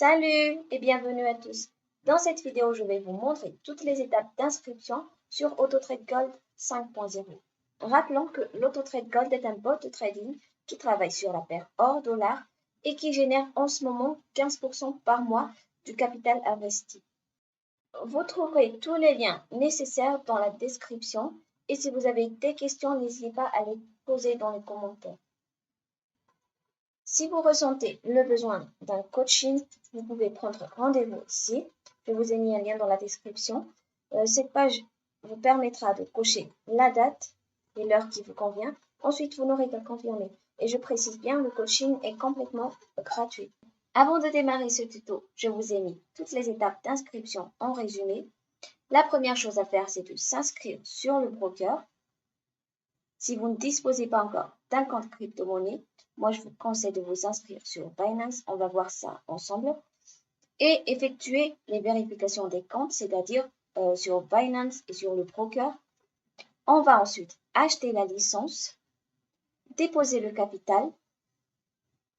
Salut et bienvenue à tous. Dans cette vidéo, je vais vous montrer toutes les étapes d'inscription sur AutoTrade Gold 5.0. Rappelons que l'AutoTrade Gold est un bot de trading qui travaille sur la paire or-dollar et qui génère en ce moment 15% par mois du capital investi. Vous trouverez tous les liens nécessaires dans la description et si vous avez des questions, n'hésitez pas à les poser dans les commentaires. Si vous ressentez le besoin d'un coaching, vous pouvez prendre rendez-vous ici. Je vous ai mis un lien dans la description. Cette page vous permettra de cocher la date et l'heure qui vous convient. Ensuite, vous n'aurez qu'à confirmer. Et je précise bien, le coaching est complètement gratuit. Avant de démarrer ce tuto, je vous ai mis toutes les étapes d'inscription en résumé. La première chose à faire, c'est de s'inscrire sur le broker. Si vous ne disposez pas encore d'un compte crypto-monnaie, moi je vous conseille de vous inscrire sur Binance, on va voir ça ensemble, et effectuer les vérifications des comptes, c'est-à-dire sur Binance et sur le broker. On va ensuite acheter la licence, déposer le capital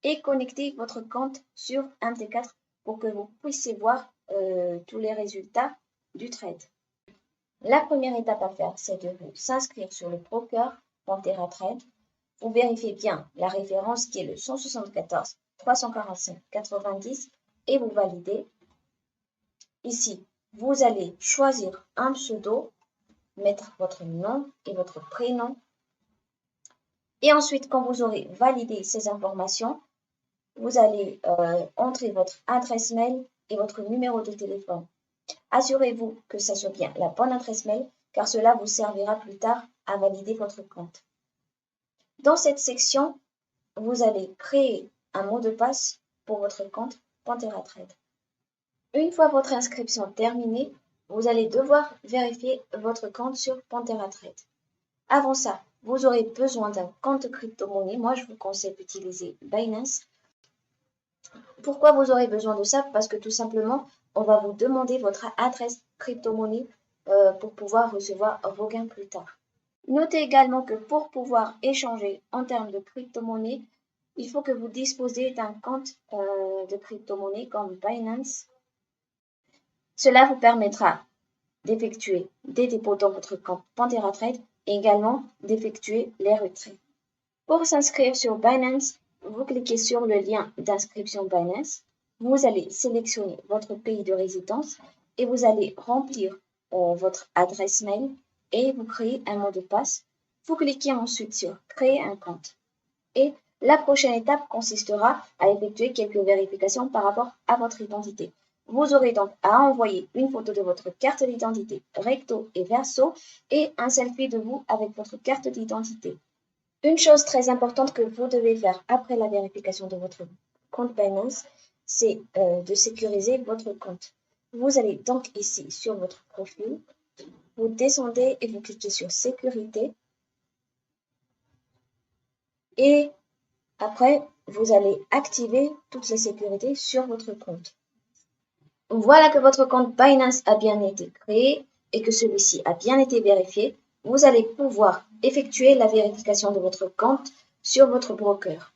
et connecter votre compte sur MT4 pour que vous puissiez voir tous les résultats du trade. La première étape à faire, c'est de vous s'inscrire sur le broker Pantera Trade. Vous vérifiez bien la référence qui est le 174 345 90 et vous validez. Ici, vous allez choisir un pseudo, mettre votre nom et votre prénom. Et ensuite, quand vous aurez validé ces informations, vous allez entrer votre adresse mail et votre numéro de téléphone. Assurez-vous que ça soit bien la bonne adresse mail, car cela vous servira plus tard à valider votre compte. Dans cette section, vous allez créer un mot de passe pour votre compte Pantera Trade. Une fois votre inscription terminée, vous allez devoir vérifier votre compte sur Pantera Trade. Avant ça, vous aurez besoin d'un compte crypto-monnaie. Moi, je vous conseille d'utiliser Binance. Pourquoi vous aurez besoin de ça? Parce que tout simplement, on va vous demander votre adresse crypto-monnaie pour pouvoir recevoir vos gains plus tard. Notez également que pour pouvoir échanger en termes de crypto-monnaie, il faut que vous disposez d'un compte de crypto-monnaie comme Binance. Cela vous permettra d'effectuer des dépôts dans votre compte Pantera Trade et également d'effectuer les retraits. Pour s'inscrire sur Binance, vous cliquez sur le lien d'inscription Binance. Vous allez sélectionner votre pays de résidence et vous allez remplir votre adresse mail et vous créez un mot de passe. Vous cliquez ensuite sur créer un compte. Et la prochaine étape consistera à effectuer quelques vérifications par rapport à votre identité. Vous aurez donc à envoyer une photo de votre carte d'identité recto et verso et un selfie de vous avec votre carte d'identité. Une chose très importante que vous devez faire après la vérification de votre compte Binance, c'est de sécuriser votre compte. Vous allez donc ici sur votre profil, vous descendez et vous cliquez sur sécurité et après vous allez activer toutes les sécurités sur votre compte. Voilà que votre compte Binance a bien été créé et que celui-ci a bien été vérifié. Vous allez pouvoir effectuer la vérification de votre compte sur votre broker.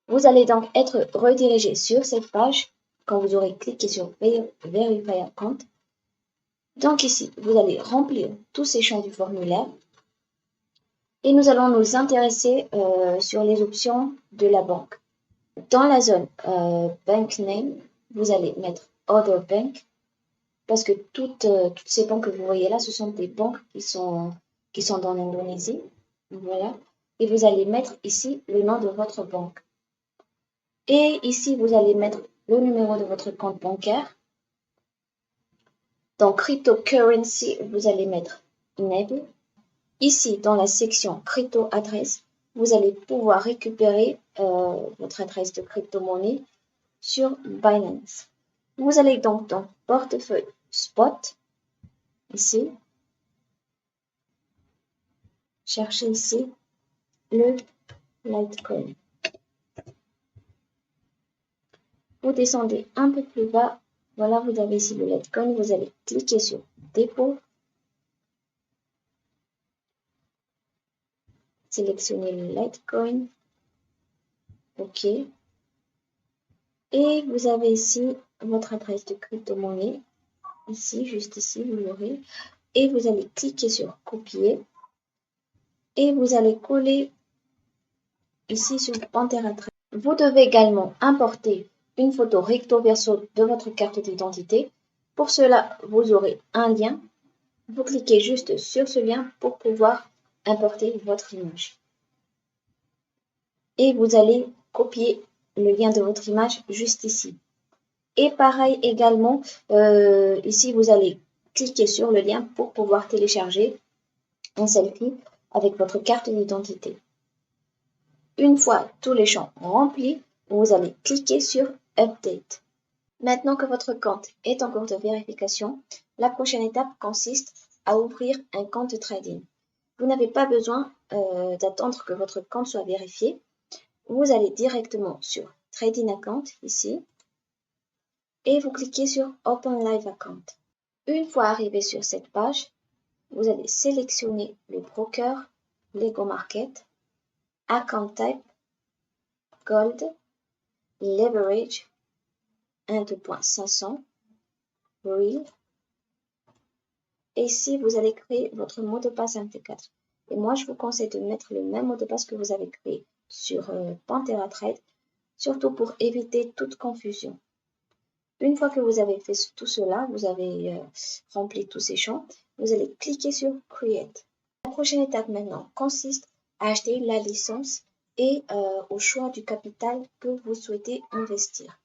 Vous allez donc être redirigé sur cette page quand vous aurez cliqué sur Verify Account. Donc ici, vous allez remplir tous ces champs du formulaire et nous allons nous intéresser sur les options de la banque. Dans la zone Bank Name, vous allez mettre Other Bank parce que toutes ces banques que vous voyez là, ce sont des banques qui sont dans l'Indonésie. Voilà. Et vous allez mettre ici le nom de votre banque. Et ici, vous allez mettre le numéro de votre compte bancaire. Dans Cryptocurrency, vous allez mettre Enable. Ici, dans la section Crypto Adresse, vous allez pouvoir récupérer votre adresse de crypto-monnaie sur Binance. Vous allez donc dans Portefeuille Spot, ici, chercher ici le Litecoin. Vous descendez un peu plus bas, voilà, vous avez ici le Litecoin, vous allez cliquer sur Dépôt, sélectionnez le Litecoin, OK, et vous avez ici votre adresse de crypto-monnaie. Ici, juste ici, vous l'aurez. Et vous allez cliquer sur copier. Et vous allez coller ici sur Pantera Trade. Vous devez également importer une photo recto verso de votre carte d'identité. Pour cela, vous aurez un lien. Vous cliquez juste sur ce lien pour pouvoir importer votre image. Et vous allez copier le lien de votre image juste ici. Et pareil également, ici vous allez cliquer sur le lien pour pouvoir télécharger un selfie avec votre carte d'identité. Une fois tous les champs remplis, vous allez cliquer sur Update. Maintenant que votre compte est en cours de vérification, la prochaine étape consiste à ouvrir un compte de trading. Vous n'avez pas besoin d'attendre que votre compte soit vérifié. Vous allez directement sur Trading Account ici et vous cliquez sur Open Live Account. Une fois arrivé sur cette page, vous allez sélectionner le broker, Lego Market, Account Type, Gold, Leverage, 1.500, Real. Et ici, vous allez créer votre mot de passe MT4. Et moi, je vous conseille de mettre le même mot de passe que vous avez créé sur Pantera Trade, surtout pour éviter toute confusion. Une fois que vous avez fait tout cela, vous avez rempli tous ces champs, vous allez cliquer sur Create. La prochaine étape maintenant consiste à acheter la licence et au choix du capital que vous souhaitez investir.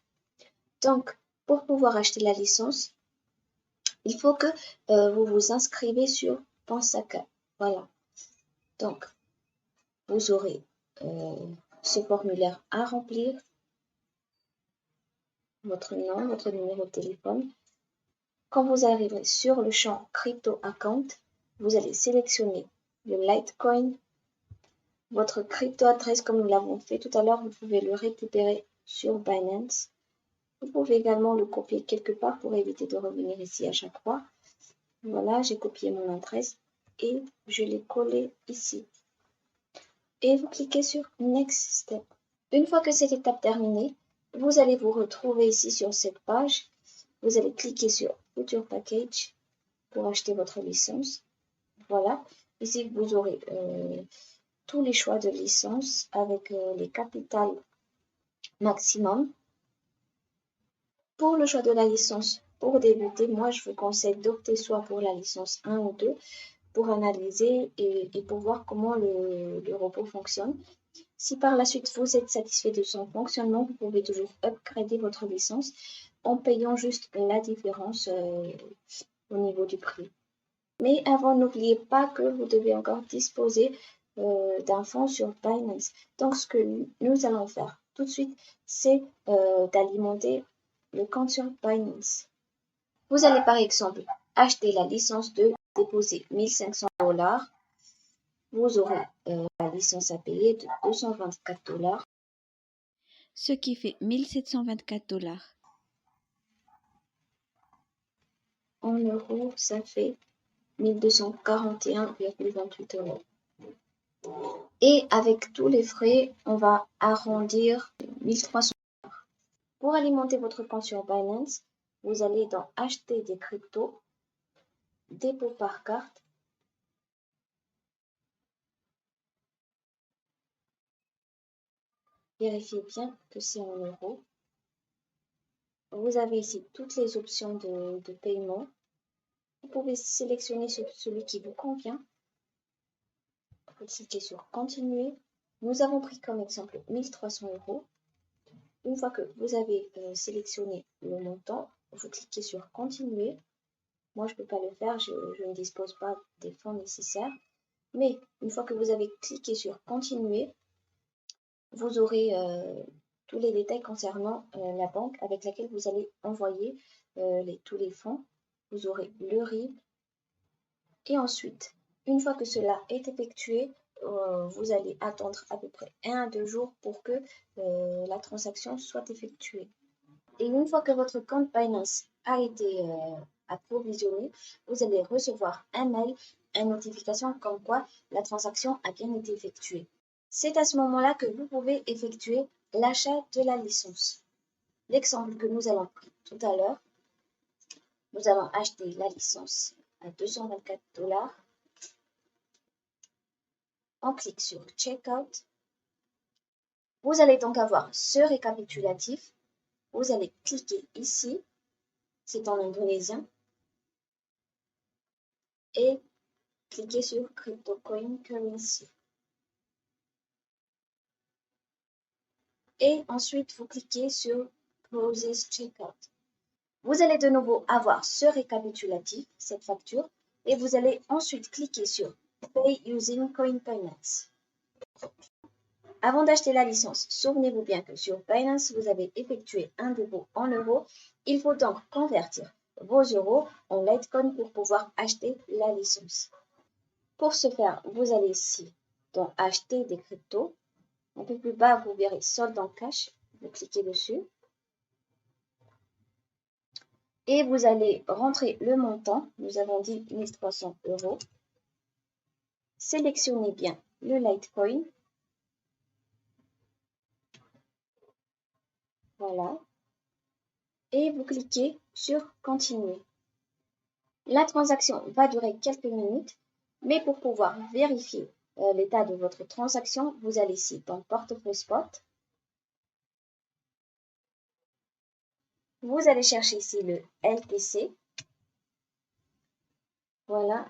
Donc, pour pouvoir acheter la licence, il faut que vous vous inscrivez sur Pensaka. Voilà. Donc, vous aurez ce formulaire à remplir, votre nom, votre numéro de téléphone. Quand vous arriverez sur le champ Crypto Account, vous allez sélectionner le Litecoin. Votre crypto adresse, comme nous l'avons fait tout à l'heure, vous pouvez le récupérer sur Binance. Vous pouvez également le copier quelque part pour éviter de revenir ici à chaque fois. Voilà, j'ai copié mon adresse et je l'ai collé ici. Et vous cliquez sur Next Step. Une fois que cette étape terminée, vous allez vous retrouver ici sur cette page. Vous allez cliquer sur Future Package pour acheter votre licence. Voilà, ici vous aurez tous les choix de licence avec les capitales maximum. Pour le choix de la licence, pour débuter, moi je vous conseille d'opter soit pour la licence 1 ou 2 pour analyser et pour voir comment le robot fonctionne. Si par la suite vous êtes satisfait de son fonctionnement, vous pouvez toujours upgrader votre licence en payant juste la différence au niveau du prix. Mais avant, n'oubliez pas que vous devez encore disposer d'un fonds sur Binance. Donc, ce que nous allons faire tout de suite, c'est d'alimenter le compte sur Binance. Vous allez par exemple acheter la licence de déposer 1500 $. Vous aurez la licence à payer de 224 $. Ce qui fait 1724 $. En euros, ça fait 1241,28 €. Et avec tous les frais, on va arrondir 1300 $. Pour alimenter votre compte sur Binance, vous allez dans Acheter des cryptos, dépôt par carte. Vérifiez bien que c'est en euros. Vous avez ici toutes les options de paiement. Vous pouvez sélectionner celui qui vous convient. Vous cliquez sur Continuer. Nous avons pris comme exemple 1300 €. Une fois que vous avez sélectionné le montant, vous cliquez sur Continuer. Moi, je ne peux pas le faire, je ne dispose pas des fonds nécessaires. Mais une fois que vous avez cliqué sur Continuer, vous aurez tous les détails concernant la banque avec laquelle vous allez envoyer tous les fonds. Vous aurez le RIB. Et ensuite, une fois que cela est effectué, vous allez attendre à peu près 1 à 2 jours pour que la transaction soit effectuée. Et une fois que votre compte Binance a été approvisionné, vous allez recevoir un mail, une notification comme quoi la transaction a bien été effectuée. C'est à ce moment-là que vous pouvez effectuer l'achat de la licence. L'exemple que nous allons tout à l'heure, nous avons acheté la licence à 224 $. On clique sur Checkout. Vous allez donc avoir ce récapitulatif. Vous allez cliquer ici, c'est en indonésien, et cliquez sur CryptoCoin Currency. Et ensuite, vous cliquez sur Process Checkout. Vous allez de nouveau avoir ce récapitulatif, cette facture, et vous allez ensuite cliquer sur Pay Using Coin Payments. Avant d'acheter la licence, souvenez-vous bien que sur Binance, vous avez effectué un dépôt en euros. Il faut donc convertir vos euros en Litecoin pour pouvoir acheter la licence. Pour ce faire, vous allez ici dans Acheter des cryptos. Un peu plus bas, vous verrez Solde en cash. Vous cliquez dessus. Et vous allez rentrer le montant. Nous avons dit 1300 €. Sélectionnez bien le Litecoin. Voilà. Et vous cliquez sur Continuer. La transaction va durer quelques minutes, mais pour pouvoir vérifier l'état de votre transaction, vous allez ici dans Portefeuille Spot. Vous allez chercher ici le LTC. Voilà.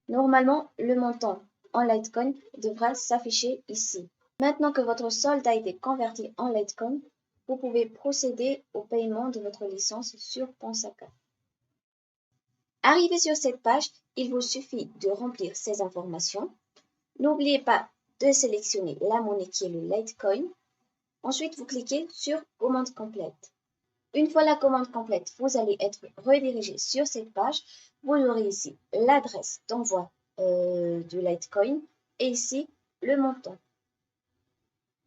Normalement, le montant en Litecoin devra s'afficher ici. Maintenant que votre solde a été converti en Litecoin, vous pouvez procéder au paiement de votre licence sur Ponsaka. Arrivé sur cette page, il vous suffit de remplir ces informations. N'oubliez pas de sélectionner la monnaie qui est le Litecoin. Ensuite, vous cliquez sur Commande complète. Une fois la commande complète, vous allez être redirigé sur cette page. Vous aurez ici l'adresse d'envoi du Litecoin et ici le montant.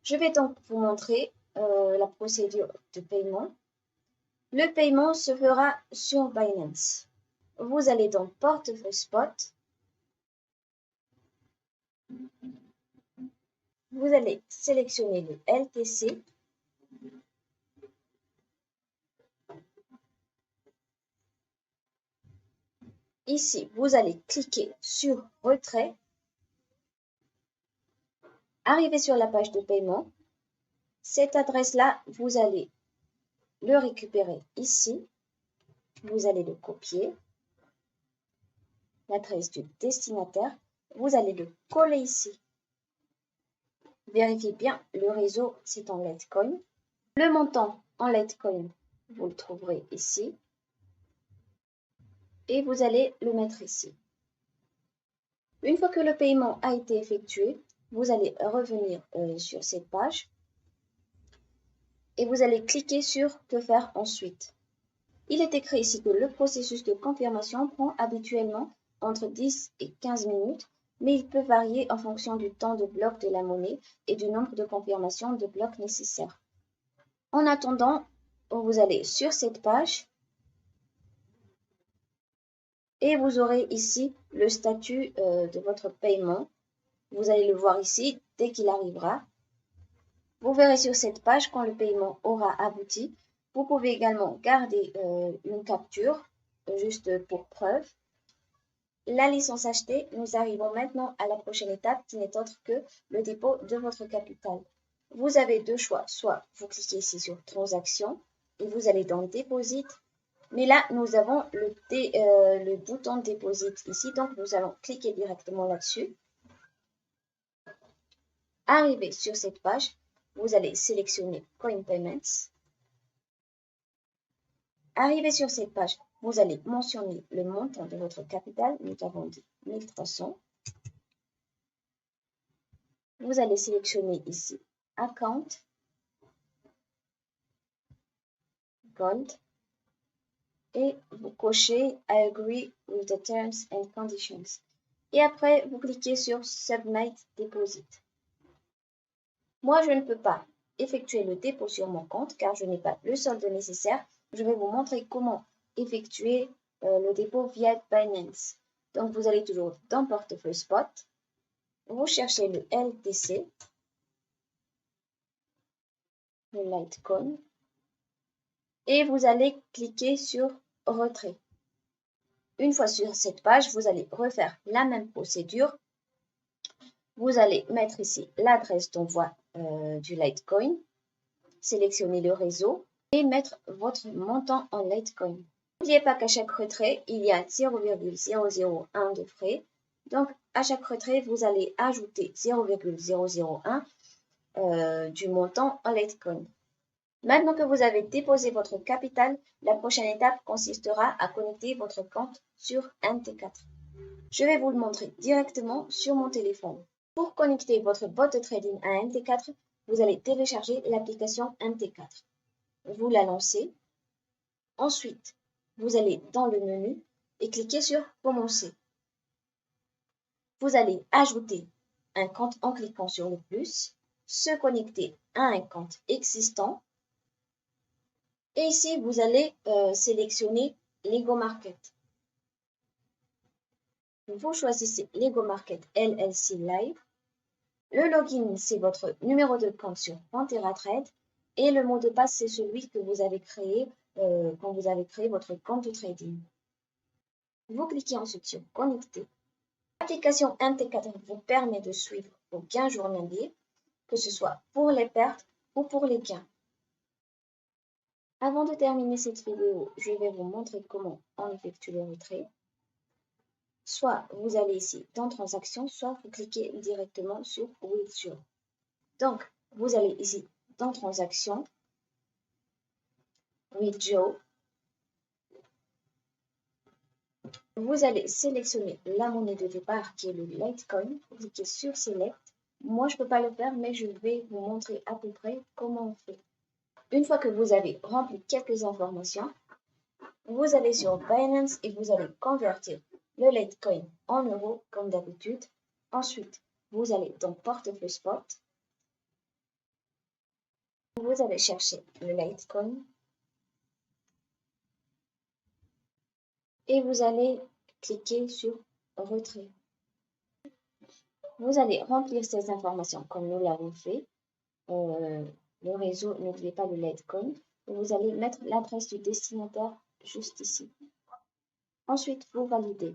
Je vais donc vous montrer la procédure de paiement. Le paiement se fera sur Binance. Vous allez dans Portefeuille Spot. Vous allez sélectionner le LTC. Ici, vous allez cliquer sur Retrait. Arrivé sur la page de paiement, cette adresse-là, vous allez le récupérer ici. Vous allez le copier. L'adresse du destinataire. Vous allez le coller ici. Vérifiez bien, le réseau, c'est en Litecoin. Le montant en Litecoin, vous le trouverez ici. Et vous allez le mettre ici. Une fois que le paiement a été effectué, vous allez revenir sur cette page et vous allez cliquer sur « Que faire ensuite ». Il est écrit ici que le processus de confirmation prend habituellement entre 10 et 15 minutes, mais il peut varier en fonction du temps de bloc de la monnaie et du nombre de confirmations de blocs nécessaires. En attendant, vous allez sur cette page et vous aurez ici le statut de votre paiement. Vous allez le voir ici dès qu'il arrivera. Vous verrez sur cette page quand le paiement aura abouti. Vous pouvez également garder une capture, juste pour preuve. La licence achetée, nous arrivons maintenant à la prochaine étape qui n'est autre que le dépôt de votre capital. Vous avez deux choix, soit vous cliquez ici sur Transaction et vous allez dans Deposit. Mais là, nous avons le bouton Deposit ici, donc nous allons cliquer directement là-dessus. Arrivé sur cette page, vous allez sélectionner Coin Payments. Arrivé sur cette page, vous allez mentionner le montant de votre capital. Nous avons dit 1300. Vous allez sélectionner ici Account, Gold et vous cochez I agree with the terms and conditions. Et après, vous cliquez sur Submit Deposit. Moi, je ne peux pas effectuer le dépôt sur mon compte car je n'ai pas le solde nécessaire. Je vais vous montrer comment effectuer le dépôt via Binance. Donc, vous allez toujours dans Portefeuille Spot. Vous cherchez le LTC, le Litecoin. et vous allez cliquer sur retrait. Une fois sur cette page, vous allez refaire la même procédure. Vous allez mettre ici l'adresse d'envoi du Litecoin, sélectionner le réseau et mettre votre montant en Litecoin. N'oubliez pas qu'à chaque retrait, il y a 0,001 de frais. Donc, à chaque retrait, vous allez ajouter 0,001 du montant en Litecoin. Maintenant que vous avez déposé votre capital, la prochaine étape consistera à connecter votre compte sur MT4. Je vais vous le montrer directement sur mon téléphone. Pour connecter votre bot de trading à MT4, vous allez télécharger l'application MT4. Vous la lancez. Ensuite, vous allez dans le menu et cliquez sur Commencer. Vous allez ajouter un compte en cliquant sur le plus, se connecter à un compte existant. Et ici, vous allez sélectionner Lego Market. Vous choisissez Lego Market LLC Live. Le login, c'est votre numéro de compte sur Pantera Trade. Et le mot de passe, c'est celui que vous avez créé quand vous avez créé votre compte de trading. Vous cliquez ensuite sur Connecter. L'application MT4 vous permet de suivre vos gains journaliers, que ce soit pour les pertes ou pour les gains. Avant de terminer cette vidéo, je vais vous montrer comment on effectue le retrait. Soit vous allez ici dans Transactions, soit vous cliquez directement sur Withdraw. Donc, vous allez ici dans Transactions, Withdraw. Vous allez sélectionner la monnaie de départ qui est le Litecoin. Vous cliquez sur Select. Moi, je ne peux pas le faire, mais je vais vous montrer à peu près comment on fait. Une fois que vous avez rempli quelques informations, vous allez sur Binance et vous allez convertir le Litecoin en euros comme d'habitude. Ensuite, vous allez dans Portefeuille Spot. Vous allez chercher le Litecoin. Et vous allez cliquer sur Retrait. Vous allez remplir ces informations comme nous l'avons fait. Le réseau, n'oubliez pas le Litecoin. Et vous allez mettre l'adresse du destinataire juste ici. Ensuite, vous validez.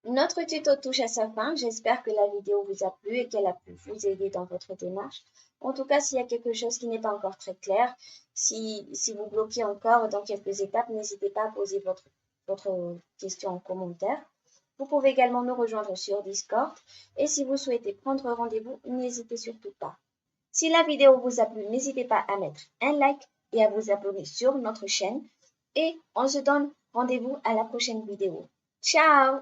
Notre tuto touche à sa fin. J'espère que la vidéo vous a plu et qu'elle a pu vous aider dans votre démarche. En tout cas, s'il y a quelque chose qui n'est pas encore très clair, si vous bloquez encore dans quelques étapes, n'hésitez pas à poser votre question en commentaire. Vous pouvez également nous rejoindre sur Discord. Et si vous souhaitez prendre rendez-vous, n'hésitez surtout pas. Si la vidéo vous a plu, n'hésitez pas à mettre un like et à vous abonner sur notre chaîne. Et on se donne rendez-vous à la prochaine vidéo. Ciao!